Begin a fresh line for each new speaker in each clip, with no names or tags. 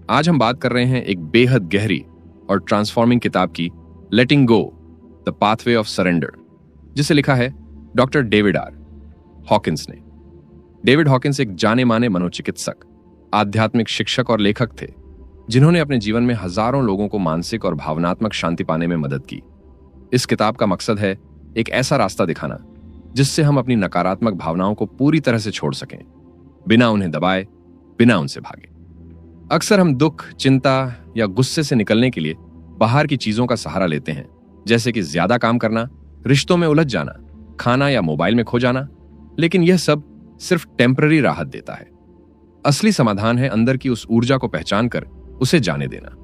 आज हम बात कर रहे हैं एक बेहद गहरी और ट्रांसफॉर्मिंग किताब की, letting go the pathway of surrender, जिसे लिखा है डॉक्टर डेविड आर हॉकिंस ने। डेविड हॉकिंस एक जाने माने मनोचिकित्सक, आध्यात्मिक शिक्षक और लेखक थे, जिन्होंने अपने जीवन में हजारों लोगों को मानसिक और भावनात्मक शांति पाने में मदद की। इस किताब का मकसद है एक ऐसा रास्ता दिखाना जिससे हम अपनी नकारात्मक भावनाओं को पूरी तरह से छोड़ सकें, बिना उन्हें दबाए, बिना उनसे भागे। अक्सर हम दुख, चिंता या गुस्से से निकलने के लिए बाहर की चीजों का सहारा लेते हैं, जैसे कि ज्यादा काम करना, रिश्तों में उलझ जाना, खाना या मोबाइल में खो जाना। लेकिन यह सब सिर्फ टेम्पररी राहत देता है। असली समाधान है अंदर की उस ऊर्जा को पहचान कर उसे जाने देना।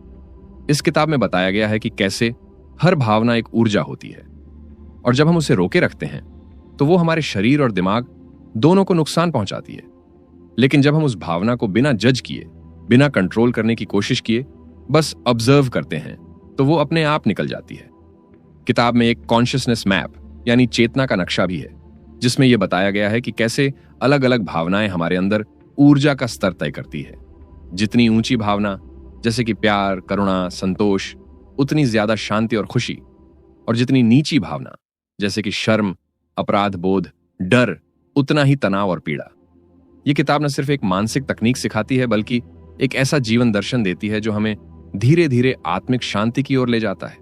इस किताब में बताया गया है कि कैसे हर भावना एक ऊर्जा होती है, और जब हम उसे रोके रखते हैं तो वो हमारे शरीर और दिमाग दोनों को नुकसान पहुंचाती है। लेकिन जब हम उस भावना को बिना जज किए, बिना कंट्रोल करने की कोशिश किए, बस ऑब्जर्व करते हैं, तो वो अपने आप निकल जाती है। किताब में एक कॉन्शियसनेस मैप यानी चेतना का नक्शा भी है, जिसमें यह बताया गया है कि कैसे अलग अलग भावनाएं हमारे अंदर ऊर्जा का स्तर तय करती है। जितनी ऊंची भावना, जैसे कि प्यार, करुणा, संतोष, उतनी ज्यादा शांति और खुशी, और जितनी नीची भावना, जैसे कि शर्म, अपराध बोध, डर, उतना ही तनाव और पीड़ा। यह किताब न सिर्फ एक मानसिक तकनीक सिखाती है, बल्कि एक ऐसा जीवन दर्शन देती है जो हमें धीरे धीरे आत्मिक शांति की ओर ले जाता है।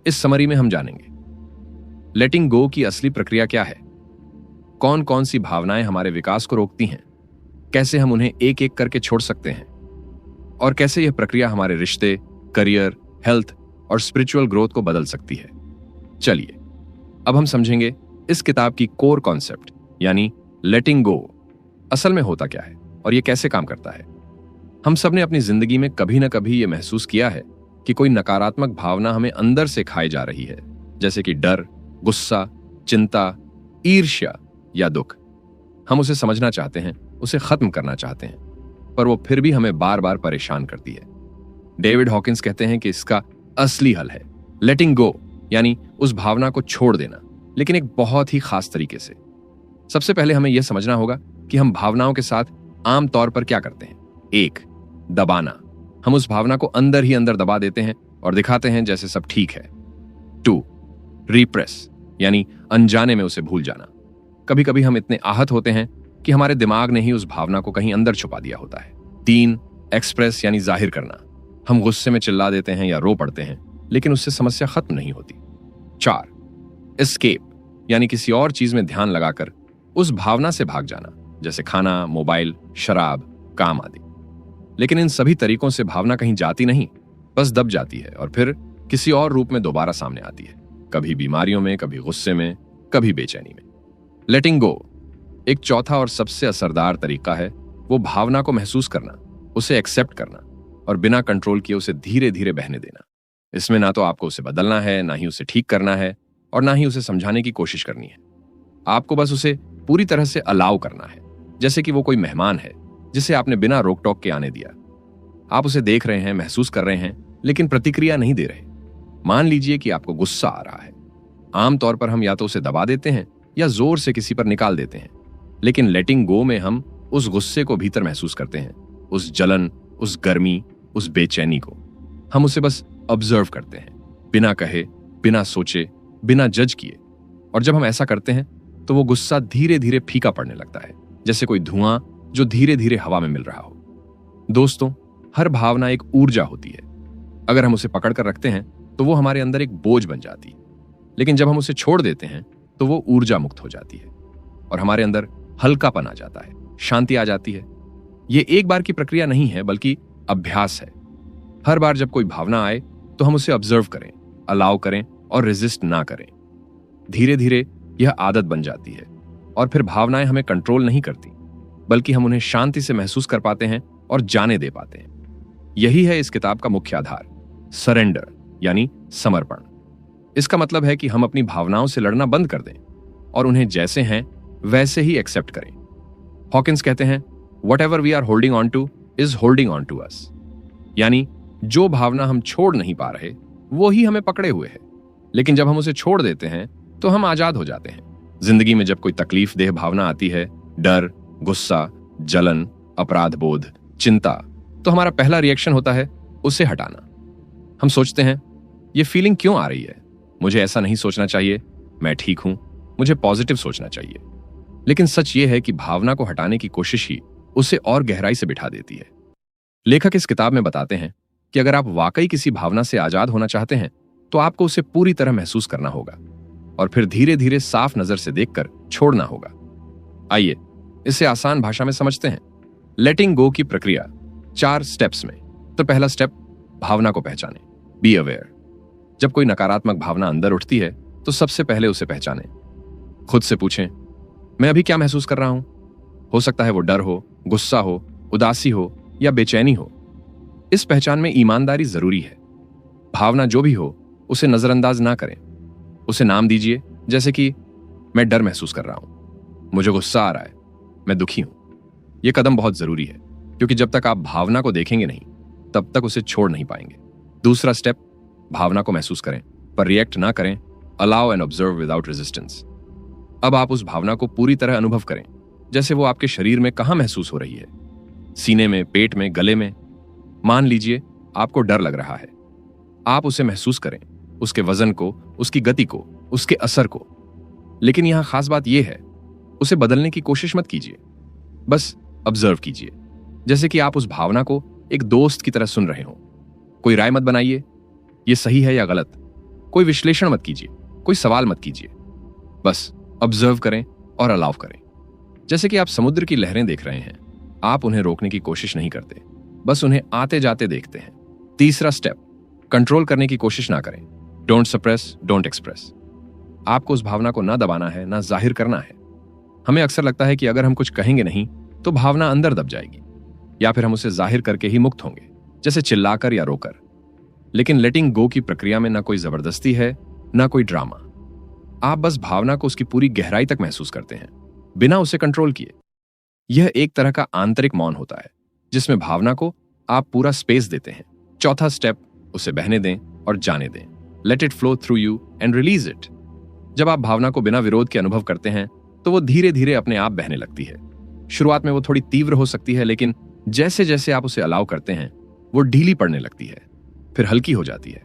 इस समरी में हम जानेंगे लेटिंग गो की असली प्रक्रिया क्या है, कौन कौन सी भावनाएं हमारे विकास को रोकती हैं, कैसे हम उन्हें एक एक करके छोड़ सकते हैं, और कैसे यह प्रक्रिया हमारे रिश्ते, करियर, हेल्थ और स्पिरिचुअल ग्रोथ को बदल सकती है। चलिए अब हम समझेंगे इस किताब की कोर कॉन्सेप्ट यानी लेटिंग गो असल में होता क्या है और यह कैसे काम करता है। हम सबने अपनी जिंदगी में कभी ना कभी यह महसूस किया है कि कोई नकारात्मक भावना हमें अंदर से खाई जा रही है, जैसे कि डर, गुस्सा, चिंता, ईर्ष्या या दुख। हम उसे समझना चाहते हैं, उसे खत्म करना चाहते हैं, पर वो फिर भी हमें बार बार परेशान करती है। डेविड हॉकिंस कहते हैं कि इसका असली हल है लेटिंग गो, यानी उस भावना को छोड़ देना, लेकिन एक बहुत ही खास तरीके से। सबसे पहले हमें यह समझना होगा कि हम भावनाओं के साथ आम तौर पर क्या करते हैं। 1. दबाना। हम उस भावना को अंदर ही अंदर दबा देते हैं और दिखाते हैं जैसे सब ठीक है। 2. रिप्रेस, यानी अनजाने में उसे भूल जाना। कभी कभी हम इतने आहत होते हैं कि हमारे दिमाग ने ही उस भावना को कहीं अंदर छुपा दिया होता है। 3. एक्सप्रेस, यानी जाहिर करना। हम गुस्से में चिल्ला देते हैं या रो पड़ते हैं, लेकिन उससे समस्या खत्म नहीं होती। 4. एस्केप, यानी किसी और चीज में ध्यान लगाकर उस भावना से भाग जाना, जैसे खाना, मोबाइल, शराब, काम आदि। लेकिन इन सभी तरीकों से भावना कहीं जाती नहीं, बस दब जाती है और फिर किसी और रूप में दोबारा सामने आती है, कभी बीमारियों में, कभी गुस्से में, कभी बेचैनी में। लेटिंग गो एक चौथा और सबसे असरदार तरीका है वो भावना को महसूस करना, उसे एक्सेप्ट करना और बिना कंट्रोल किए उसे धीरे धीरे बहने देना। इसमें ना तो आपको उसे बदलना है, ना ही उसे ठीक करना है, और ना ही उसे समझाने की कोशिश करनी है। आपको बस उसे पूरी तरह से अलाउ करना है, जैसे कि वो कोई मेहमान है जिसे आपने बिना रोक टोक के आने दिया। आप उसे देख रहे हैं, महसूस कर रहे हैं, लेकिन प्रतिक्रिया नहीं दे रहे। मान लीजिए कि आपको गुस्सा आ रहा है। आमतौर पर हम या तो उसे दबा देते हैं या जोर से किसी पर निकाल देते हैं, लेकिन लेटिंग गो में हम उस गुस्से को भीतर महसूस करते हैं, उस जलन, उस गर्मी, उस बेचैनी को। हम उसे बस ऑब्जर्व करते हैं, बिना कहे, बिना सोचे, बिना जज किए। और जब हम ऐसा करते हैं तो वो गुस्सा धीरे धीरे फीका पड़ने लगता है, जैसे कोई धुआं जो धीरे धीरे हवा में मिल रहा हो। दोस्तों, हर भावना एक ऊर्जा होती है। अगर हम उसे पकड़ कर रखते हैं तो वो हमारे अंदर एक बोझ बन जाती है, लेकिन जब हम उसे छोड़ देते हैं तो वो ऊर्जा मुक्त हो जाती है और हमारे अंदर हल्कापन आ जाता है, शांति आ जाती है। ये एक बार की प्रक्रिया नहीं है, बल्कि अभ्यास है। हर बार जब कोई भावना आए तो हम उसे ऑब्जर्व करें, अलाउ करें और रेजिस्ट ना करें। धीरे धीरे यह आदत बन जाती है और फिर भावनाएं हमें कंट्रोल नहीं करती, बल्कि हम उन्हें शांति से महसूस कर पाते हैं और जाने दे पाते हैं। यही है इस किताब का मुख्य आधार, सरेंडर, यानी समर्पण। इसका मतलब है कि हम अपनी भावनाओं से लड़ना बंद कर दें और उन्हें जैसे हैं वैसे ही एक्सेप्ट करें। हॉकिंस कहते हैं, whatever we are holding on to is holding on to us, यानी जो भावना हम छोड़ नहीं पा रहे वो ही हमें पकड़े हुए है। लेकिन जब हम उसे छोड़ देते हैं तो हम आजाद हो जाते हैं। जिंदगी में जब कोई तकलीफ देह भावना आती है, डर, गुस्सा, जलन, अपराध बोध, चिंता, तो हमारा पहला रिएक्शन होता है उसे हटाना। हम सोचते हैं ये फीलिंग क्यों आ रही है, मुझे ऐसा नहीं सोचना चाहिए, मैं ठीक हूं, मुझे पॉजिटिव सोचना चाहिए। लेकिन सच ये है कि भावना को हटाने की कोशिश ही उसे और गहराई से बिठा देती है। लेखक इस किताब में बताते हैं कि अगर आप वाकई किसी भावना से आजाद होना चाहते हैं तो आपको उसे पूरी तरह महसूस करना होगा और फिर धीरे धीरे साफ नजर से देखकर छोड़ना होगा। आइए इसे आसान भाषा में समझते हैं। लेटिंग गो की प्रक्रिया 4 स्टेप्स में। तो पहला स्टेप, भावना को पहचाने, बी अवेयर। जब कोई नकारात्मक भावना अंदर उठती है तो सबसे पहले उसे पहचाने। खुद से पूछें, मैं अभी क्या महसूस कर रहा हूं? हो सकता है वो डर हो, गुस्सा हो, उदासी हो या बेचैनी हो। इस पहचान में ईमानदारी जरूरी है। भावना जो भी हो उसे नजरअंदाज ना करें, उसे नाम दीजिए, जैसे कि मैं डर महसूस कर रहा हूं, मुझे गुस्सा आ रहा है, मैं दुखी हूं। यह कदम बहुत जरूरी है क्योंकि जब तक आप भावना को देखेंगे नहीं तब तक उसे छोड़ नहीं पाएंगे। दूसरा स्टेप, भावना को महसूस करें पर रिएक्ट ना करें। Allow and observe without resistance. अब आप उस भावना को पूरी तरह अनुभव करें, जैसे वो आपके शरीर में कहां महसूस हो रही है, सीने में, पेट में, गले में। मान लीजिए आपको डर लग रहा है, आप उसे महसूस करें, उसके वजन को, उसकी गति को, उसके असर को। लेकिन यहां खास बात यह है, उसे बदलने की कोशिश मत कीजिए, बस ऑब्जर्व कीजिए, जैसे कि आप उस भावना को एक दोस्त की तरह सुन रहे हो। कोई राय मत बनाइए, यह सही है या गलत। कोई विश्लेषण मत कीजिए, कोई सवाल मत कीजिए, बस ऑब्जर्व करें और अलाउ करें। जैसे कि आप समुद्र की लहरें देख रहे हैं, आप उन्हें रोकने की कोशिश नहीं करते, बस उन्हें आते जाते देखते हैं। तीसरा स्टेप, कंट्रोल करने की कोशिश ना करें। Don't suppress, don't express. आपको उस भावना को ना दबाना है, ना जाहिर करना है। हमें अक्सर लगता है कि अगर हम कुछ कहेंगे नहीं तो भावना अंदर दब जाएगी, या फिर हम उसे जाहिर करके ही मुक्त होंगे, जैसे चिल्लाकर या रोकर। लेकिन लेटिंग गो की प्रक्रिया में ना कोई जबरदस्ती है, ना कोई ड्रामा। आप बस भावना को उसकी पूरी गहराई तक महसूस करते हैं, बिना उसे कंट्रोल किए। यह एक तरह का आंतरिक मौन होता है जिसमें भावना को आप पूरा स्पेस देते हैं। चौथा स्टेप, उसे बहने दें और जाने दें। Let it flow through you and release it. जब आप भावना को बिना विरोध के अनुभव करते हैं तो वो धीरे धीरे अपने आप बहने लगती है। शुरुआत में वो थोड़ी तीव्र हो सकती है, लेकिन जैसे जैसे आप उसे अलाउ करते हैं वो ढीली पड़ने लगती है, फिर हल्की हो जाती है,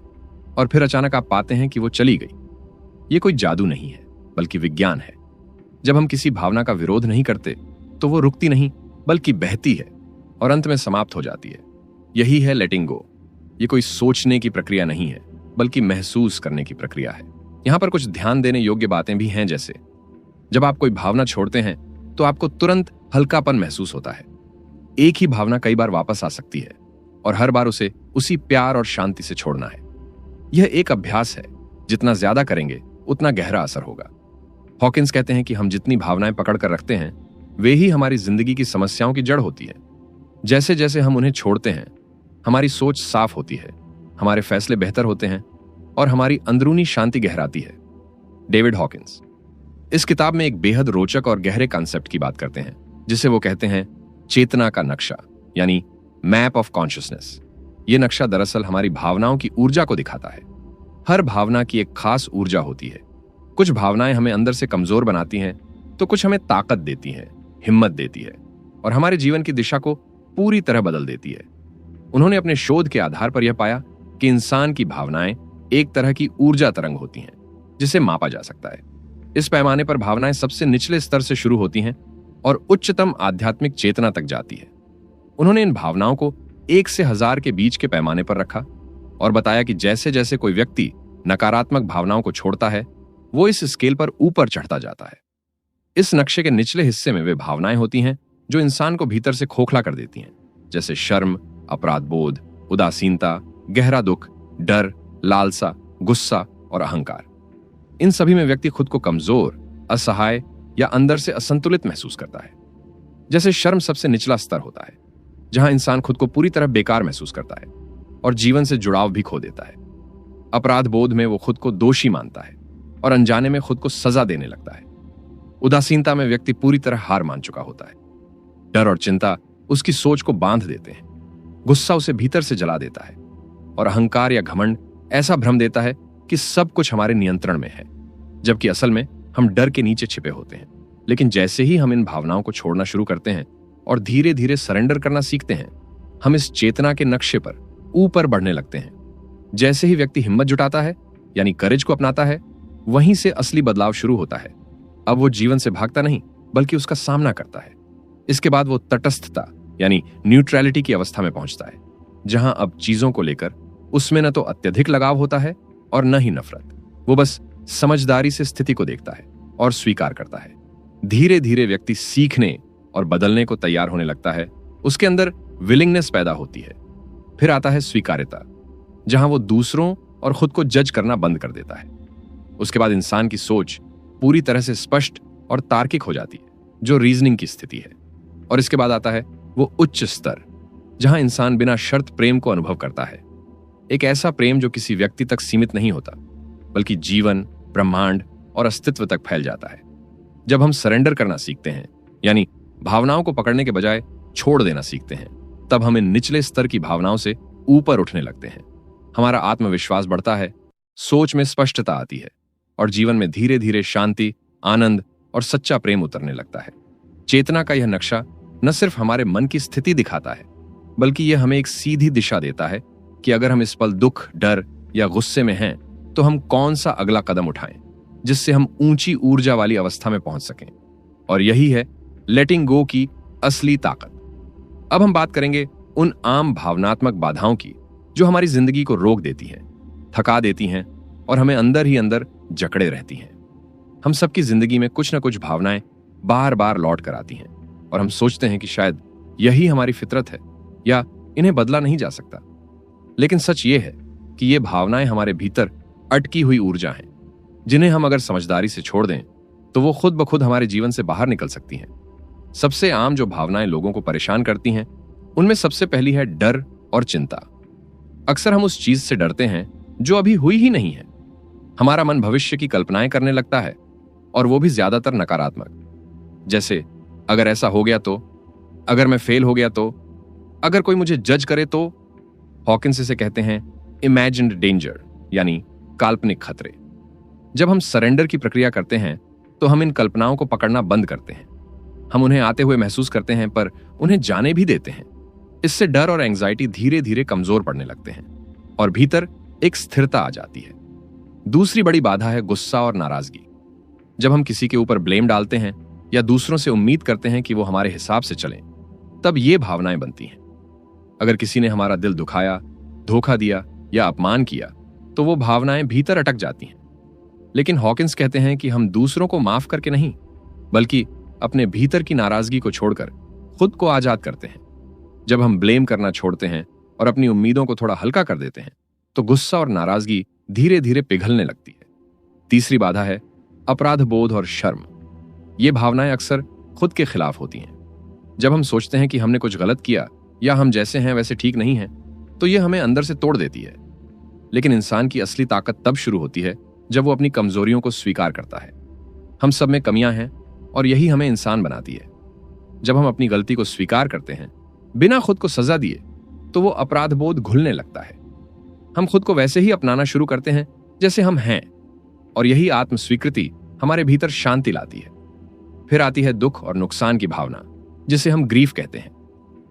और फिर अचानक आप पाते हैं कि वो चली गई। ये कोई जादू नहीं है, बल्कि विज्ञान है। जब हम किसी भावना का विरोध नहीं करते तो वो रुकती नहीं, बल्कि बहती है और अंत में समाप्त हो जाती है। यही है लेटिंग गो। ये कोई सोचने की प्रक्रिया नहीं है, बल्कि महसूस करने की प्रक्रिया है। यहां पर कुछ ध्यान देने योग्य बातें भी हैं, जैसे जब आप कोई भावना छोड़ते हैं तो आपको तुरंत हल्कापन महसूस होता है। एक ही भावना कई बार वापस आ सकती है और हर बार उसे उसी प्यार और शांति से छोड़ना है। यह एक अभ्यास है, जितना ज्यादा करेंगे उतना गहरा असर होगा। हॉकिंस कहते हैं कि हम जितनी भावनाएं पकड़ कर रखते हैं वे ही हमारी जिंदगी की समस्याओं की जड़ होती है। जैसे जैसे हम उन्हें छोड़ते हैं हमारी सोच साफ होती है, हमारे फैसले बेहतर होते हैं और हमारी अंदरूनी शांति गहराती है। डेविड हॉकिंस इस किताब में एक बेहद रोचक और गहरे कॉन्सेप्ट की बात करते हैं, जिसे वो कहते हैं चेतना का नक्शा, यानी मैप ऑफ कॉन्शियसनेस। ये नक्शा दरअसल हमारी भावनाओं की ऊर्जा को दिखाता है। हर भावना की एक खास ऊर्जा होती है। कुछ भावनाएं हमें अंदर से कमजोर बनाती हैं, तो कुछ हमें ताकत देती हैं, हिम्मत देती है और हमारे जीवन की दिशा को पूरी तरह बदल देती है। उन्होंने अपने शोध के आधार पर यह पाया कि इंसान की भावनाएं एक तरह की ऊर्जा तरंग होती हैं, जिसे मापा जा सकता है। इस पैमाने पर भावनाएं सबसे निचले स्तर से शुरू होती हैं और उच्चतम आध्यात्मिक चेतना तक जाती है। उन्होंने इन भावनाओं को 1 से 1000 के बीच के पैमाने पर रखा और बताया कि जैसे जैसे कोई व्यक्ति नकारात्मक भावनाओं को छोड़ता है वो इस स्केल पर ऊपर चढ़ता जाता है। इस नक्शे के निचले हिस्से में वे भावनाएं होती हैं जो इंसान को भीतर से खोखला कर देती हैं, जैसे शर्म, अपराध बोध, उदासीनता, गहरा दुख, डर, लालसा, गुस्सा और अहंकार। इन सभी में व्यक्ति खुद को कमजोर, असहाय या अंदर से असंतुलित महसूस करता है। जैसे शर्म सबसे निचला स्तर होता है, जहां इंसान खुद को पूरी तरह बेकार महसूस करता है और जीवन से जुड़ाव भी खो देता है। अपराध बोध में वो खुद को दोषी मानता है और अनजाने में खुद को सजा देने लगता है। उदासीनता में व्यक्ति पूरी तरह हार मान चुका होता है। डर और चिंता उसकी सोच को बांध देते हैं। गुस्सा उसे भीतर से जला देता है और अहंकार या घमंड ऐसा भ्रम देता है कि सब कुछ हमारे नियंत्रण में है, जबकि असल में हम डर के नीचे छिपे होते हैं। लेकिन जैसे ही हम इन भावनाओं को छोड़ना शुरू करते हैं और धीरे धीरे सरेंडर करना सीखते हैं, हम इस चेतना के नक्शे पर ऊपर बढ़ने लगते हैं। जैसे ही व्यक्ति हिम्मत जुटाता है, यानी करेज को अपनाता है, वहीं से असली बदलाव शुरू होता है। अब वो जीवन से भागता नहीं, बल्कि उसका सामना करता है। इसके बाद वो तटस्थता यानी न्यूट्रलिटी की अवस्था में पहुंचता है, जहां अब चीजों को लेकर उसमें न तो अत्यधिक लगाव होता है और न ही नफरत। वो बस समझदारी से स्थिति को देखता है और स्वीकार करता है। धीरे धीरे व्यक्ति सीखने और बदलने को तैयार होने लगता है। उसके अंदर विलिंगनेस पैदा होती है। फिर आता है स्वीकार्यता, जहां वो दूसरों और खुद को जज करना बंद कर देता है। उसके बाद इंसान की सोच पूरी तरह से स्पष्ट और तार्किक हो जाती है, जो रीजनिंग की स्थिति है। और इसके बाद आता है वो उच्च स्तर, जहां इंसान बिना शर्त प्रेम को अनुभव करता है। एक ऐसा प्रेम जो किसी व्यक्ति तक सीमित नहीं होता, बल्कि जीवन, ब्रह्मांड और अस्तित्व तक फैल जाता है। जब हम सरेंडर करना सीखते हैं, यानी भावनाओं को पकड़ने के बजाय छोड़ देना सीखते हैं, तब हम इन निचले स्तर की भावनाओं से ऊपर उठने लगते हैं। हमारा आत्मविश्वास बढ़ता है, सोच में स्पष्टता आती है और जीवन में धीरे धीरे शांति, आनंद और सच्चा प्रेम उतरने लगता है। चेतना का यह नक्शा न सिर्फ हमारे मन की स्थिति दिखाता है, बल्कि यह हमें एक सीधी दिशा देता है कि अगर हम इस पल दुख, डर या गुस्से में हैं, तो हम कौन सा अगला कदम उठाएं, जिससे हम ऊंची ऊर्जा वाली अवस्था में पहुंच सकें। और यही है लेटिंग गो की असली ताकत। अब हम बात करेंगे उन आम भावनात्मक बाधाओं की जो हमारी जिंदगी को रोक देती हैं, थका देती हैं और हमें अंदर ही अंदर जकड़े रहती हैं। हम सबकी जिंदगी में कुछ न कुछ भावनाएं बार बार लौट कर आती हैं और हम सोचते हैं कि शायद यही हमारी फितरत है या इन्हें बदला नहीं जा सकता। लेकिन सच ये है कि ये भावनाएं हमारे भीतर अटकी हुई ऊर्जा हैं, जिन्हें हम अगर समझदारी से छोड़ दें तो वो खुद ब खुद हमारे जीवन से बाहर निकल सकती हैं। सबसे आम जो भावनाएं लोगों को परेशान करती हैं, उनमें सबसे पहली है डर और चिंता। अक्सर हम उस चीज से डरते हैं जो अभी हुई ही नहीं है। हमारा मन भविष्य की कल्पनाएं करने लगता है, और वो भी ज्यादातर नकारात्मक। जैसे अगर ऐसा हो गया तो, अगर मैं फेल हो गया तो, अगर कोई मुझे जज करे तो। हॉकिंस इसे कहते हैं इमेजिन्ड डेंजर, यानी काल्पनिक खतरे। जब हम सरेंडर की प्रक्रिया करते हैं तो हम इन कल्पनाओं को पकड़ना बंद करते हैं। हम उन्हें आते हुए महसूस करते हैं, पर उन्हें जाने भी देते हैं। इससे डर और एंजाइटी धीरे धीरे कमजोर पड़ने लगते हैं और भीतर एक स्थिरता आ जाती है। दूसरी बड़ी बाधा है गुस्सा और नाराजगी। जब हम किसी के ऊपर ब्लेम डालते हैं या दूसरों से उम्मीद करते हैं कि वो हमारे हिसाब से चलें, तब ये भावनाएं बनती हैं। अगर किसी ने हमारा दिल दुखाया, धोखा दिया या अपमान किया, तो वो भावनाएं भीतर अटक जाती हैं। लेकिन हॉकिंस कहते हैं कि हम दूसरों को माफ करके नहीं, बल्कि अपने भीतर की नाराजगी को छोड़कर खुद को आजाद करते हैं। जब हम ब्लेम करना छोड़ते हैं और अपनी उम्मीदों को थोड़ा हल्का कर देते हैं, तो गुस्सा और नाराजगी धीरे धीरे पिघलने लगती है। तीसरी बाधा है अपराध बोध और शर्म। ये भावनाएं अक्सर खुद के खिलाफ होती हैं। जब हम सोचते हैं कि हमने कुछ गलत किया या हम जैसे हैं वैसे ठीक नहीं हैं, तो ये हमें अंदर से तोड़ देती है। लेकिन इंसान की असली ताकत तब शुरू होती है जब वो अपनी कमजोरियों को स्वीकार करता है। हम सब में कमियां हैं और यही हमें इंसान बनाती है। जब हम अपनी गलती को स्वीकार करते हैं बिना खुद को सजा दिए, तो वो अपराध बोध घुलने लगता है। हम खुद को वैसे ही अपनाना शुरू करते हैं जैसे हम हैं, और यही आत्म स्वीकृति हमारे भीतर शांति लाती है। फिर आती है दुख और नुकसान की भावना, जिसे हम ग्रीफ कहते हैं।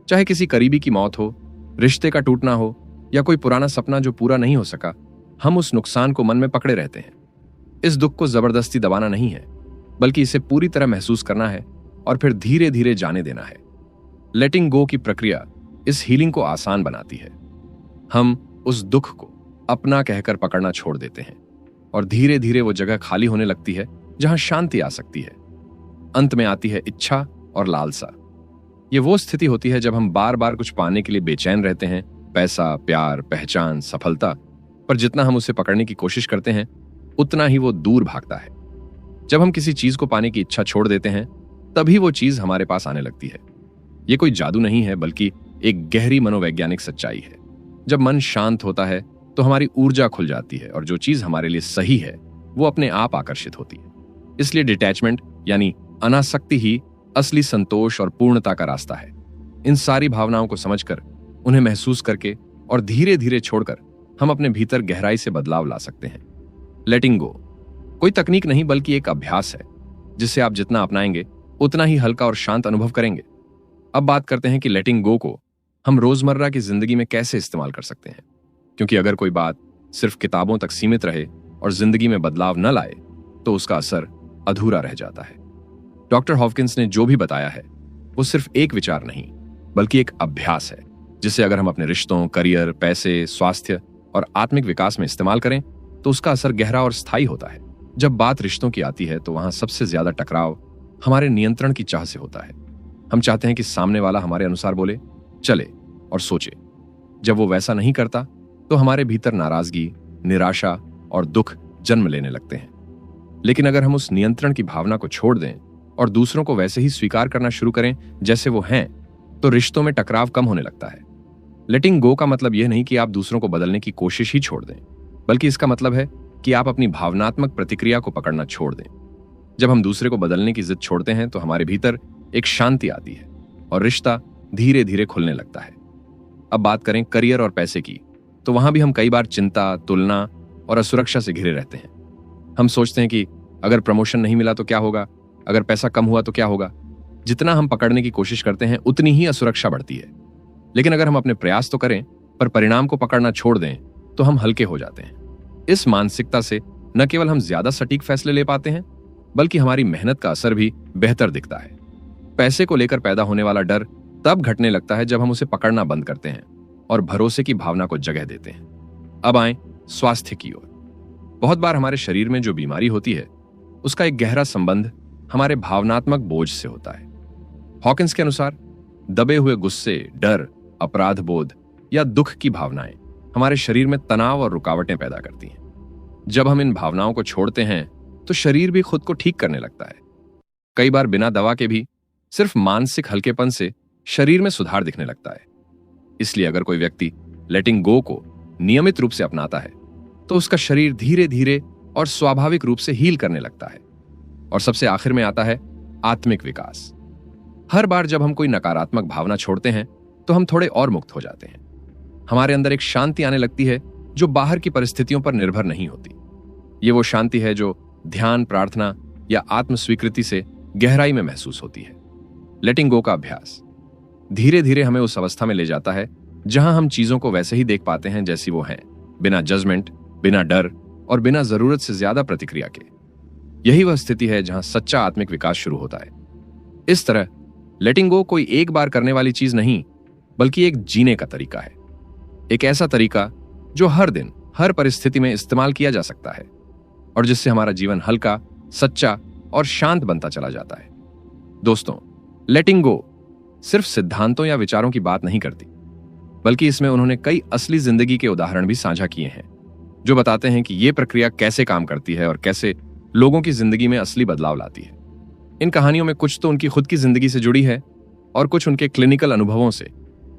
चाहे किसी करीबी की मौत हो, रिश्ते का टूटना हो या कोई पुराना सपना जो पूरा नहीं हो सका, हम उस नुकसान को मन में पकड़े रहते हैं। इस दुख को जबरदस्ती दबाना नहीं है, बल्कि इसे पूरी तरह महसूस करना है और फिर धीरे धीरे जाने देना है। लेटिंग गो की प्रक्रिया इस हीलिंग को आसान बनाती है। हम उस दुख को अपना कहकर पकड़ना छोड़ देते हैं और धीरे धीरे वो जगह खाली होने लगती है जहां शांति आ सकती है। अंत में आती है इच्छा और लालसा। ये वो स्थिति होती है जब हम बार बार कुछ पाने के लिए बेचैन रहते हैं, पैसा, प्यार, पहचान, सफलता, पर जितना हम उसे पकड़ने की कोशिश करते हैं उतना ही वो दूर भागता है। जब हम किसी चीज को पाने की इच्छा छोड़ देते हैं, तभी वो चीज हमारे पास आने लगती है। ये कोई जादू नहीं है, बल्कि एक गहरी मनोवैज्ञानिक सच्चाई है। जब मन शांत होता है तो हमारी ऊर्जा खुल जाती है और जो चीज हमारे लिए सही है वो अपने आप आकर्षित होती है। इसलिए डिटैचमेंट यानी अनासक्ति ही असली संतोष और पूर्णता का रास्ता है। इन सारी भावनाओं को समझकर, उन्हें महसूस करके और धीरे धीरे छोड़कर हम अपने भीतर गहराई से बदलाव ला सकते हैं। लेटिंग गो कोई तकनीक नहीं, बल्कि एक अभ्यास है जिसे आप जितना अपनाएंगे उतना ही हल्का और शांत अनुभव करेंगे। अब बात करते हैं कि लेटिंग गो को हम रोजमर्रा की जिंदगी में कैसे इस्तेमाल कर सकते हैं, क्योंकि अगर कोई बात सिर्फ किताबों तक सीमित रहे और जिंदगी में बदलाव न लाए तो उसका असर अधूरा रह जाता है। डॉक्टर हॉकिंस ने जो भी बताया है वो सिर्फ एक विचार नहीं बल्कि एक अभ्यास है, जिसे अगर हम अपने रिश्तों, करियर, पैसे, स्वास्थ्य और आत्मिक विकास में इस्तेमाल करें तो उसका असर गहरा और स्थायी होता है। जब बात रिश्तों की आती है तो वहां सबसे ज्यादा टकराव हमारे नियंत्रण की चाह से होता है। हम चाहते हैं कि सामने वाला हमारे अनुसार बोले, चले और सोचे। जब वो वैसा नहीं करता तो हमारे भीतर नाराजगी, निराशा और दुख जन्म लेने लगते हैं। लेकिन अगर हम उस नियंत्रण की भावना को छोड़ दें और दूसरों को वैसे ही स्वीकार करना शुरू करें जैसे वो हैं, तो रिश्तों में टकराव कम होने लगता है। लेटिंग गो का मतलब यह नहीं कि आप दूसरों को बदलने की कोशिश ही छोड़ दें, बल्कि इसका मतलब है कि आप अपनी भावनात्मक प्रतिक्रिया को पकड़ना छोड़ दें। जब हम दूसरे को बदलने की जिद छोड़ते हैं तो हमारे भीतर एक शांति आती है और रिश्ता धीरे धीरे खुलने लगता है। अब बात करें करियर और पैसे की, तो वहां भी हम कई बार चिंता, तुलना और असुरक्षा से घिरे रहते हैं। हम सोचते हैं कि अगर प्रमोशन नहीं मिला तो क्या होगा, अगर पैसा कम हुआ तो क्या होगा। जितना हम पकड़ने की कोशिश करते हैं उतनी ही असुरक्षा बढ़ती है। लेकिन अगर हम अपने प्रयास तो करें पर परिणाम को पकड़ना छोड़ दें तो हम हल्के हो जाते हैं। इस मानसिकता से न केवल हम ज्यादा सटीक फैसले ले पाते हैं बल्कि हमारी मेहनत का असर भी बेहतर दिखता है। पैसे को लेकर पैदा होने वाला डर तब घटने लगता है जब हम उसे पकड़ना बंद करते हैं और भरोसे की भावना को जगह देते हैं। अब आए स्वास्थ्य की ओर। बहुत बार हमारे शरीर में जो बीमारी होती है उसका एक गहरा संबंध हमारे भावनात्मक बोझ से होता है। हॉकिंस के अनुसार दबे हुए गुस्से, डर, अपराध बोध या दुख की भावनाएं हमारे शरीर में तनाव और रुकावटें पैदा करती हैं। जब हम इन भावनाओं को छोड़ते हैं तो शरीर भी खुद को ठीक करने लगता है। कई बार बिना दवा के भी सिर्फ मानसिक हल्केपन से शरीर में सुधार दिखने लगता है। इसलिए अगर कोई व्यक्ति लेटिंग गो को नियमित रूप से अपनाता है तो उसका शरीर धीरे धीरे और स्वाभाविक रूप से हील करने लगता है। और सबसे आखिर में आता है आत्मिक विकास। हर बार जब हम कोई नकारात्मक भावना छोड़ते हैं तो हम थोड़े और मुक्त हो जाते हैं। हमारे अंदर एक शांति आने लगती है जो बाहर की परिस्थितियों पर निर्भर नहीं होती। ये वो शांति है जो ध्यान, प्रार्थना या आत्म स्वीकृति से गहराई में महसूस होती है। लेटिंग गो का अभ्यास धीरे धीरे हमें उस अवस्था में ले जाता है जहां हम चीजों को वैसे ही देख पाते हैं जैसी वो हैं, बिना जजमेंट, बिना डर और बिना जरूरत से ज्यादा प्रतिक्रिया के। यही वह स्थिति है जहां सच्चा आत्मिक विकास शुरू होता है। इस तरह लेटिंग गो कोई एक बार करने वाली चीज नहीं बल्कि एक जीने का तरीका है। एक ऐसा तरीका जो हर दिन, हर परिस्थिति में इस्तेमाल किया जा सकता है और जिससे हमारा जीवन हल्का, सच्चा और शांत बनता चला जाता है। दोस्तों, लेटिंग गो सिर्फ सिद्धांतों या विचारों की बात नहीं करती, बल्कि इसमें उन्होंने कई असली जिंदगी के उदाहरण भी साझा किए हैं जो बताते हैं कि यह प्रक्रिया कैसे काम करती है और कैसे लोगों की जिंदगी में असली बदलाव लाती है। इन कहानियों में कुछ तो उनकी खुद की जिंदगी से जुड़ी है और कुछ उनके क्लिनिकल अनुभवों से,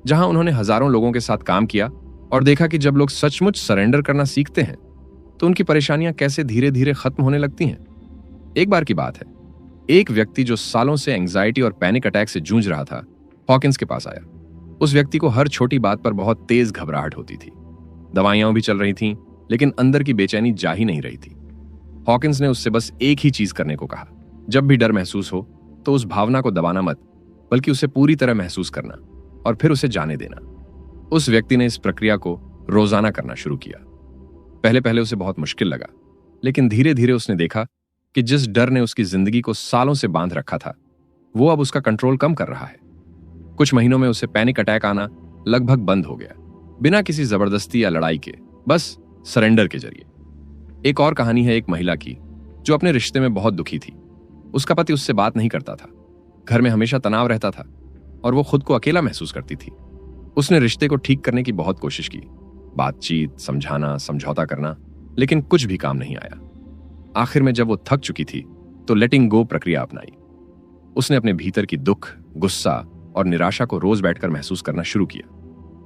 जहां उन्होंने हजारों लोगों के साथ काम किया और देखा कि जब लोग सचमुच सरेंडर करना सीखते हैं तो उनकी परेशानियां कैसे धीरे धीरे खत्म होने लगती हैं। एक बार की बात है, एक व्यक्ति जो सालों से एंजाइटी और पैनिक अटैक से जूझ रहा था, हॉकिंस के पास आया। उस व्यक्ति को हर छोटी बात पर बहुत तेज घबराहट होती थी। दवाइयां भी चल रही थीं, लेकिन अंदर की बेचैनी जा ही नहीं रही थी। हॉकिंस ने उससे बस एक ही चीज करने को कहा, जब भी डर महसूस हो तो उस भावना को दबाना मत, बल्कि उसे पूरी तरह महसूस करना और फिर उसे जाने देना। उस व्यक्ति ने इस प्रक्रिया को रोजाना करना शुरू किया। पहले पहले उसे बहुत मुश्किल लगा, लेकिन धीरे धीरे उसने देखा कि जिस डर ने उसकी जिंदगी को सालों से बांध रखा था, वो अब उसका कंट्रोल कम कर रहा है। कुछ महीनों में उसे पैनिक अटैक आना लगभग बंद हो गया, बिना किसी जबरदस्ती या लड़ाई के, बस सरेंडर के जरिए। एक और कहानी है एक महिला की जो अपने रिश्ते में बहुत दुखी थी। उसका पति उससे बात नहीं करता था, घर में हमेशा तनाव रहता था और वो खुद को अकेला महसूस करती थी। उसने रिश्ते को ठीक करने की बहुत कोशिश की, बातचीत, समझाना, समझौता करना, लेकिन कुछ भी काम नहीं आया। आखिर में जब वो थक चुकी थी तो लेटिंग गो प्रक्रिया अपनाई। उसने अपने भीतर की दुख, गुस्सा और निराशा को रोज बैठकर महसूस करना शुरू किया,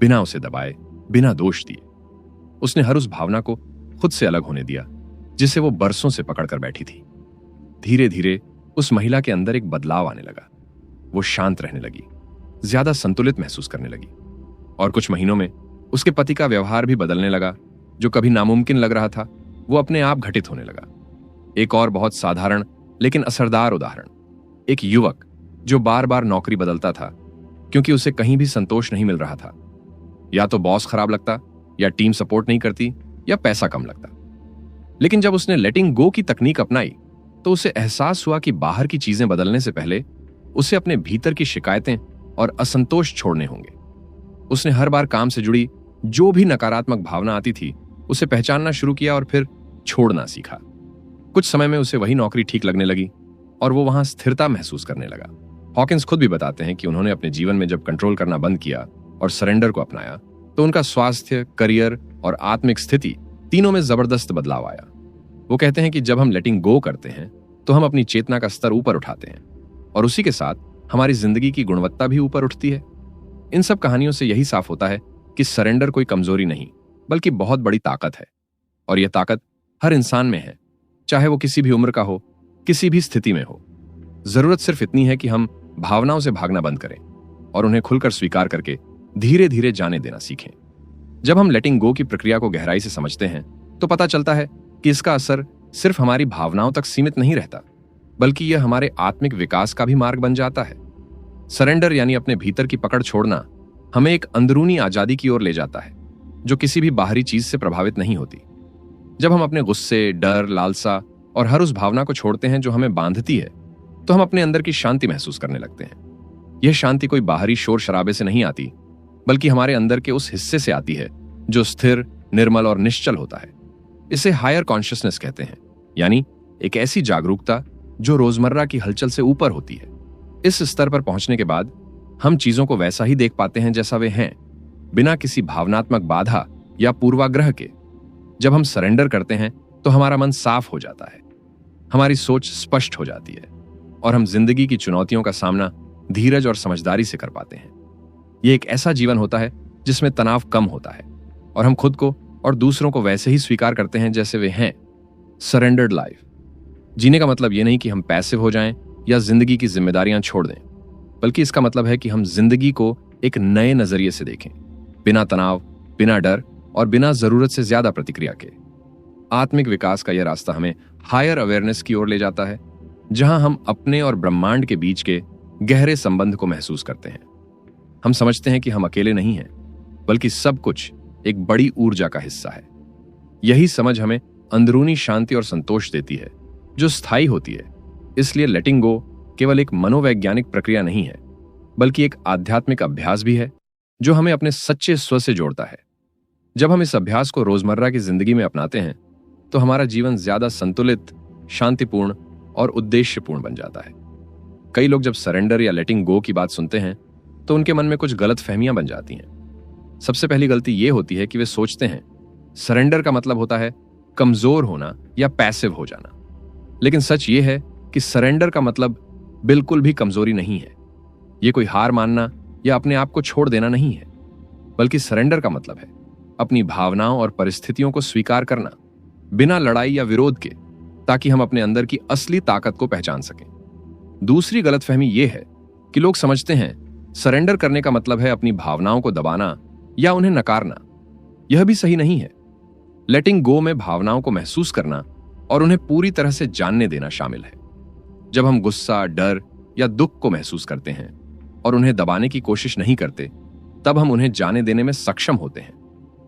बिना उसे दबाए, बिना दोष दिए। उसने हर उस भावना को खुद से अलग होने दिया जिसे वो बरसों से पकड़कर बैठी थी। धीरे धीरे उस महिला के अंदर एक बदलाव आने लगा। वो शांत रहने लगी, ज्यादा संतुलित महसूस करने लगी और कुछ महीनों में उसके पति का व्यवहार भी बदलने लगा। जो कभी नामुमकिन लग रहा था वो अपने आप घटित होने लगा। एक और बहुत साधारण लेकिन असरदार उदाहरण, एक युवक जो बार बार नौकरी बदलता था क्योंकि उसे कहीं भी संतोष नहीं मिल रहा था। या तो बॉस खराब लगता, या टीम सपोर्ट नहीं करती, या पैसा कम लगता। लेकिन जब उसने लेटिंग गो की तकनीक अपनाई तो उसे एहसास हुआ कि बाहर की चीजें बदलने से पहले उसे अपने भीतर की शिकायतें और असंतोष छोड़ने होंगे। उसने हर बार काम से जुड़ी जो भी नकारात्मक भावना आती थी उसे पहचानना शुरू किया और फिर छोड़ना सीखा। कुछ समय में उसे वही नौकरी ठीक लगने लगी और वो वहां स्थिरता महसूस करने लगा। हॉकिंस खुद भी बताते हैं कि उन्होंने अपने जीवन में जब कंट्रोल करना बंद किया और सरेंडर को अपनाया तो उनका स्वास्थ्य, करियर और आत्मिक स्थिति तीनों में जबरदस्त बदलाव आया। वो कहते हैं कि जब हम लेटिंग गो करते हैं तो हम अपनी चेतना का स्तर ऊपर उठाते हैं और उसी के साथ हमारी जिंदगी की गुणवत्ता भी ऊपर उठती है। इन सब कहानियों से यही साफ होता है कि सरेंडर कोई कमजोरी नहीं बल्कि बहुत बड़ी ताकत है, और यह ताकत हर इंसान में है, चाहे वो किसी भी उम्र का हो, किसी भी स्थिति में हो। जरूरत सिर्फ इतनी है कि हम भावनाओं से भागना बंद करें और उन्हें खुलकर स्वीकार करके धीरे धीरे जाने देना सीखें। जब हम लेटिंग गो की प्रक्रिया को गहराई से समझते हैं तो पता चलता है कि इसका असर सिर्फ हमारी भावनाओं तक सीमित नहीं रहता, बल्कि यह हमारे आत्मिक विकास का भी मार्ग बन जाता है। सरेंडर यानी अपने भीतर की पकड़ छोड़ना हमें एक अंदरूनी आजादी की ओर ले जाता है जो किसी भी बाहरी चीज से प्रभावित नहीं होती। जब हम अपने गुस्से, डर, लालसा और हर उस भावना को छोड़ते हैं जो हमें बांधती है तो हम अपने अंदर की शांति महसूस करने लगते हैं। यह शांति कोई बाहरी शोर शराबे से नहीं आती, बल्कि हमारे अंदर के उस हिस्से से आती है जो स्थिर, निर्मल और निश्चल होता है। इसे हायर कॉन्शियसनेस कहते हैं, यानी एक ऐसी जागरूकता जो रोजमर्रा की हलचल से ऊपर होती है। इस स्तर पर पहुंचने के बाद हम चीजों को वैसा ही देख पाते हैं जैसा वे हैं, बिना किसी भावनात्मक बाधा या पूर्वाग्रह के। जब हम सरेंडर करते हैं तो हमारा मन साफ हो जाता है, हमारी सोच स्पष्ट हो जाती है और हम जिंदगी की चुनौतियों का सामना धीरज और समझदारी से कर पाते हैं। यह एक ऐसा जीवन होता है जिसमें तनाव कम होता है और हम खुद को और दूसरों को वैसे ही स्वीकार करते हैं जैसे वे हैं। सरेंडर्ड लाइफ जीने का मतलब यह नहीं कि हम पैसिव हो जाएं या जिंदगी की जिम्मेदारियां छोड़ दें, बल्कि इसका मतलब है कि हम जिंदगी को एक नए नजरिए से देखें, बिना तनाव, बिना डर और बिना जरूरत से ज्यादा प्रतिक्रिया के। आत्मिक विकास का यह रास्ता हमें हायर अवेयरनेस की ओर ले जाता है, जहां हम अपने और ब्रह्मांड के बीच के गहरे संबंध को महसूस करते हैं। हम समझते हैं कि हम अकेले नहीं हैं, बल्कि सब कुछ एक बड़ी ऊर्जा का हिस्सा है। यही समझ हमें अंदरूनी शांति और संतोष देती है जो स्थायी होती है। इसलिए लेटिंग गो केवल एक मनोवैज्ञानिक प्रक्रिया नहीं है, बल्कि एक आध्यात्मिक अभ्यास भी है जो हमें अपने सच्चे स्व से जोड़ता है। जब हम इस अभ्यास को रोजमर्रा की जिंदगी में अपनाते हैं तो हमारा जीवन ज्यादा संतुलित, शांतिपूर्ण और उद्देश्यपूर्ण बन जाता है। कई लोग जब सरेंडर या लेटिंग गो की बात सुनते हैं तो उनके मन में कुछ गलत फहमियां बन जाती हैं। सबसे पहली गलती यह होती है कि वे सोचते हैं सरेंडर का मतलब होता है कमजोर होना या पैसिव हो जाना। लेकिन सच यह है कि सरेंडर का मतलब बिल्कुल भी कमजोरी नहीं है। यह कोई हार मानना या अपने आप को छोड़ देना नहीं है, बल्कि सरेंडर का मतलब है अपनी भावनाओं और परिस्थितियों को स्वीकार करना बिना लड़ाई या विरोध के, ताकि हम अपने अंदर की असली ताकत को पहचान सकें। दूसरी गलतफहमी यह है कि लोग समझते हैं सरेंडर करने का मतलब है अपनी भावनाओं को दबाना या उन्हें नकारना। यह भी सही नहीं है। लेटिंग गो में भावनाओं को महसूस करना और उन्हें पूरी तरह से जानने देना शामिल है। जब हम गुस्सा, डर या दुख को महसूस करते हैं और उन्हें दबाने की कोशिश नहीं करते, तब हम उन्हें जाने देने में सक्षम होते हैं।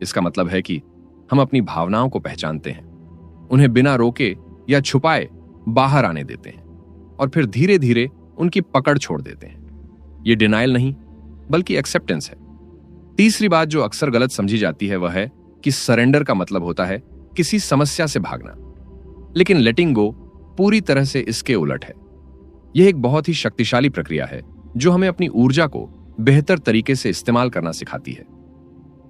इसका मतलब है कि हम अपनी भावनाओं को पहचानते हैं, उन्हें बिना रोके या छुपाए बाहर आने देते हैं और फिर धीरे धीरे उनकी पकड़ छोड़ देते हैं। यह डिनायल नहीं, बल्कि एक्सेप्टेंस है। तीसरी बात जो अक्सर गलत समझी जाती है वह है कि सरेंडर का मतलब होता है किसी समस्या से भागना, लेकिन लेटिंग गो पूरी तरह से इसके उलट है। यह एक बहुत ही शक्तिशाली प्रक्रिया है जो हमें अपनी ऊर्जा को बेहतर तरीके से इस्तेमाल करना सिखाती है।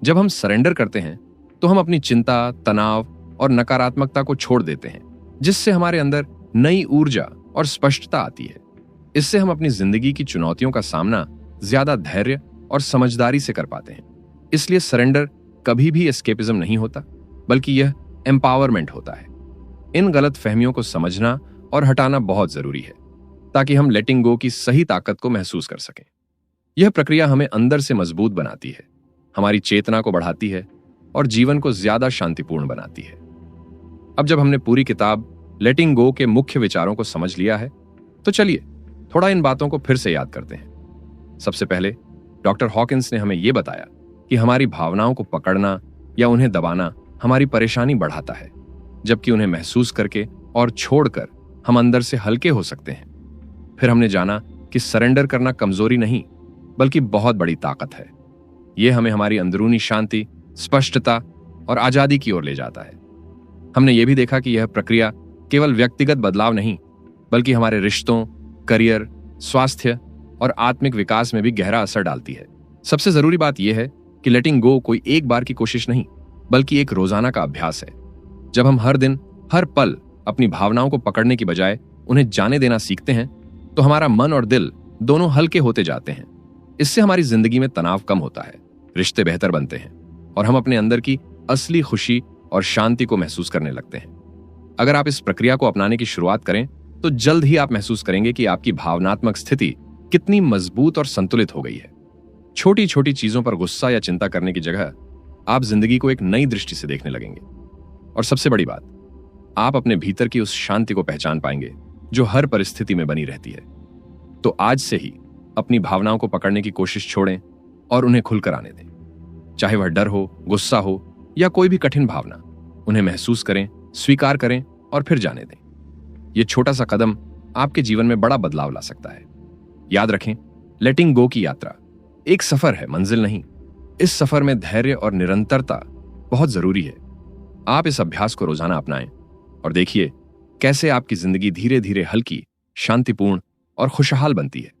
जब हम सरेंडर करते हैं तो हम अपनी चिंता, तनाव और नकारात्मकता को छोड़ देते हैं, जिससे हमारे अंदर नई ऊर्जा और स्पष्टता आती है। इससे हम अपनी जिंदगी की चुनौतियों का सामना ज्यादा धैर्य और समझदारी से कर पाते हैं। इसलिए सरेंडर कभी भी एस्केपिज्म नहीं होता, बल्कि यह एम्पावरमेंट होता है। इन गलत फहमियों को समझना और हटाना बहुत जरूरी है, ताकि हम लेटिंग गो की सही ताकत को महसूस कर सकें। यह प्रक्रिया हमें अंदर से मजबूत बनाती है, हमारी चेतना को बढ़ाती है और जीवन को ज्यादा शांतिपूर्ण बनाती है। अब जब हमने पूरी किताब लेटिंग गो के मुख्य विचारों को समझ लिया है, तो चलिए थोड़ा इन बातों को फिर से याद करते हैं। सबसे पहले, डॉक्टर हॉकिंस ने हमें यह बताया कि हमारी भावनाओं को पकड़ना या उन्हें दबाना हमारी परेशानी बढ़ाता है, जबकि उन्हें महसूस करके और छोड़कर हम अंदर से हल्के हो सकते हैं। फिर हमने जाना कि सरेंडर करना कमजोरी नहीं, बल्कि बहुत बड़ी ताकत है। यह हमें हमारी अंदरूनी शांति, स्पष्टता और आजादी की ओर ले जाता है। हमने यह भी देखा कि यह प्रक्रिया केवल व्यक्तिगत बदलाव नहीं, बल्कि हमारे रिश्तों, करियर, स्वास्थ्य और आत्मिक विकास में भी गहरा असर डालती है। सबसे जरूरी बात यह है कि लेटिंग गो कोई एक बार की कोशिश नहीं, बल्कि एक रोजाना का अभ्यास है। जब हम हर दिन, हर पल अपनी भावनाओं को पकड़ने की बजाय उन्हें जाने देना सीखते हैं, तो हमारा मन और दिल दोनों हल्के होते जाते हैं। इससे हमारी जिंदगी में तनाव कम होता है, रिश्ते बेहतर बनते हैं और हम अपने अंदर की असली खुशी और शांति को महसूस करने लगते हैं। अगर आप इस प्रक्रिया को अपनाने की शुरुआत करें, तो जल्द ही आप महसूस करेंगे कि आपकी भावनात्मक स्थिति कितनी मजबूत और संतुलित हो गई है। छोटी छोटी चीजों पर गुस्सा या चिंता करने की जगह आप जिंदगी को एक नई दृष्टि से देखने लगेंगे। और सबसे बड़ी बात, आप अपने भीतर की उस शांति को पहचान पाएंगे जो हर परिस्थिति में बनी रहती है। तो आज से ही अपनी भावनाओं को पकड़ने की कोशिश छोड़ें और उन्हें खुलकर आने दें। चाहे वह डर हो, गुस्सा हो या कोई भी कठिन भावना, उन्हें महसूस करें, स्वीकार करें और फिर जाने दें। यह छोटा सा कदम आपके जीवन में बड़ा बदलाव ला सकता है। याद रखें, लेटिंग गो की यात्रा एक सफर है, मंजिल नहीं। इस सफर में धैर्य और निरंतरता बहुत जरूरी है। आप इस अभ्यास को रोजाना अपनाएं और देखिए कैसे आपकी जिंदगी धीरे धीरे हल्की, शांतिपूर्ण और खुशहाल बनती है।